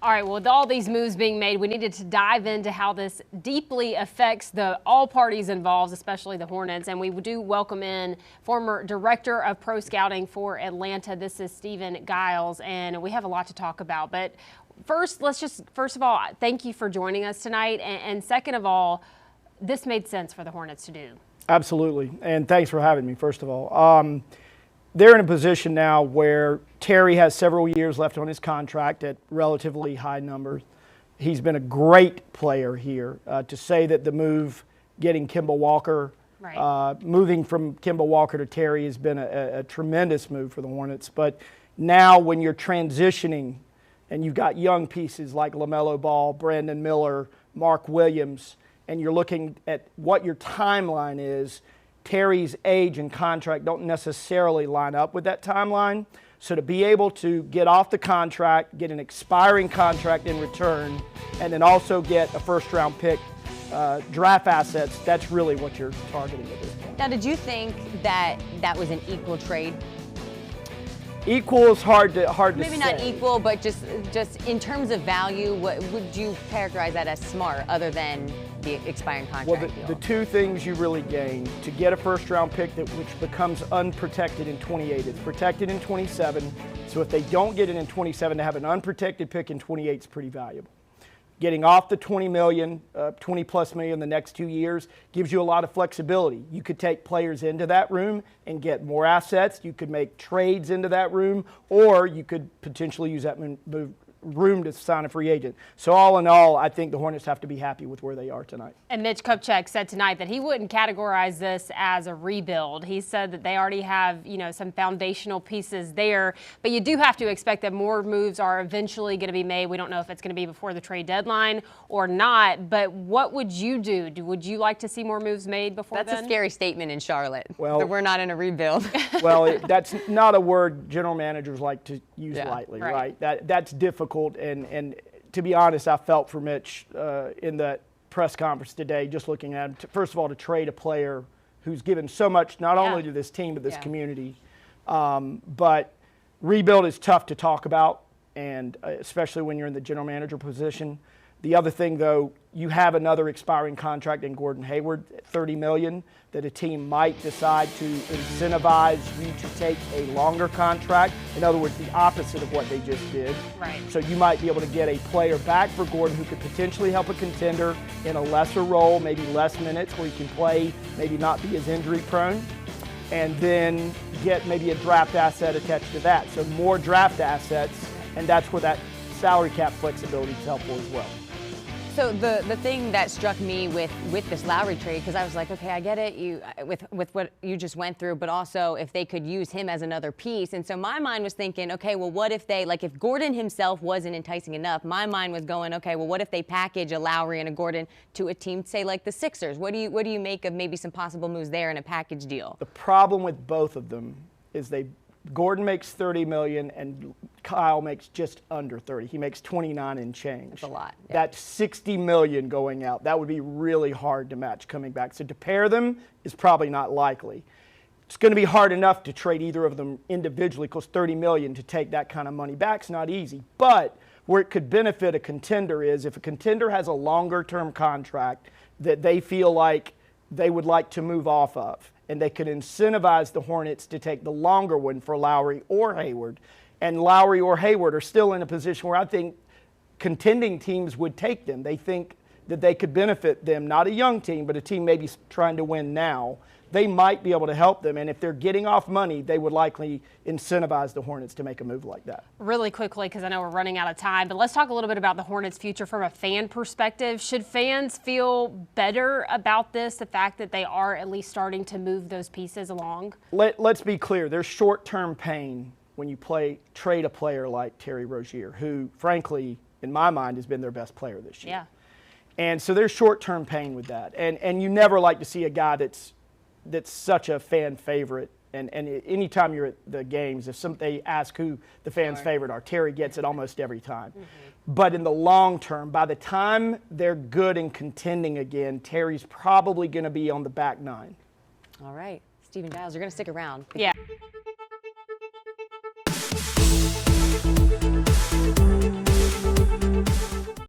All right, well, with all these moves being made, we needed to dive into how this deeply affects all parties involved, especially the Hornets. And we do welcome in former director of pro scouting for Atlanta. This is Stephen Giles, and we have a lot to talk about. But first of all, thank you for joining us tonight. And second of all, this made sense for the Hornets to do. Absolutely, and thanks for having me, first of all. They're in a position now where Terry has several years left on his contract at relatively high numbers. He's been a great player here. To say that the move, getting Kemba Walker, moving from Kemba Walker to Terry has been a tremendous move for the Hornets. But now when you're transitioning and you've got young pieces like LaMelo Ball, Brandon Miller, Mark Williams, and you're looking at what your timeline is, Terry's age and contract don't necessarily line up with that timeline. So to be able to get off the contract, get an expiring contract in return, and then also get a first-round pick, draft assets, that's really what you're targeting at this point. Now, did you think that that was an equal trade? Equal is hard to say. Maybe not equal, but just in terms of value, what would you characterize that as smart, other than the expiring contract deal? The two things you really gain: to get a first-round pick which becomes unprotected in 28. It's protected in 27. So if they don't get it in 27, to have an unprotected pick in 28 is pretty valuable. Getting off the 20 plus million the next 2 years gives you a lot of flexibility. You could take players into that room and get more assets. You could make trades into that room, or you could potentially use that room to sign a free agent. So all in all, I think the Hornets have to be happy with where they are tonight. And Mitch Kupchak said tonight that he wouldn't categorize this as a rebuild. He said that they already have, some foundational pieces there, but you do have to expect that more moves are eventually going to be made. We don't know if it's going to be before the trade deadline or not, but what would you do? Would you like to see more moves made before then? That's a scary statement in Charlotte, well, that we're not in a rebuild. Well, that's not a word general managers like to use lightly, right? That's difficult. And to be honest, I felt for Mitch in that press conference today, just looking at him, first of all, to trade a player who's given so much, not only to this team, but this community. But rebuild is tough to talk about, and especially when you're in the general manager position. The other thing, though, you have another expiring contract in Gordon Hayward, $30 million, that a team might decide to incentivize you to take a longer contract. In other words, the opposite of what they just did. Right. So you might be able to get a player back for Gordon who could potentially help a contender in a lesser role, maybe less minutes, where he can play, maybe not be as injury prone, and then get maybe a draft asset attached to that. So more draft assets, and that's where that salary cap flexibility is helpful as well. So the thing that struck me with this Lowry trade, because I was like, okay, I get it, with what you just went through, but also if they could use him as another piece. And so my mind was thinking, okay, well, what if they, if Gordon himself wasn't enticing enough, my mind was going, okay, well, what if they package a Lowry and a Gordon to a team, say, like the Sixers? What do you make of maybe some possible moves there in a package deal? The problem with both of them is Gordon makes $30 million and Kyle makes just under 30. He makes 29 and change. That's a lot. Yeah. That's $60 million going out. That would be really hard to match coming back. So to pair them is probably not likely. It's going to be hard enough to trade either of them individually, because $30 million to take that kind of money back is not easy. But where it could benefit a contender is if a contender has a longer-term contract that they feel like they would like to move off of, and they could incentivize the Hornets to take the longer one for Lowry or Hayward. And Lowry or Hayward are still in a position where I think contending teams would take them. They think that they could benefit them, not a young team, but a team maybe trying to win now. They might be able to help them, and if they're getting off money, they would likely incentivize the Hornets to make a move like that. Really quickly, because I know we're running out of time, but let's talk a little bit about the Hornets' future from a fan perspective. Should fans feel better about this, the fact that they are at least starting to move those pieces along? Let's be clear. There's short-term pain when you trade a player like Terry Rozier, who, frankly, in my mind, has been their best player this year. Yeah. And so there's short-term pain with that. And you never like to see a guy that's such a fan favorite. And anytime you're at the games, if they ask who the fans' favorite are, Terry gets it almost every time. Mm-hmm. But in the long term, by the time they're good and contending again, Terry's probably going to be on the back nine. All right. Stephen Giles, you're going to stick around. Yeah.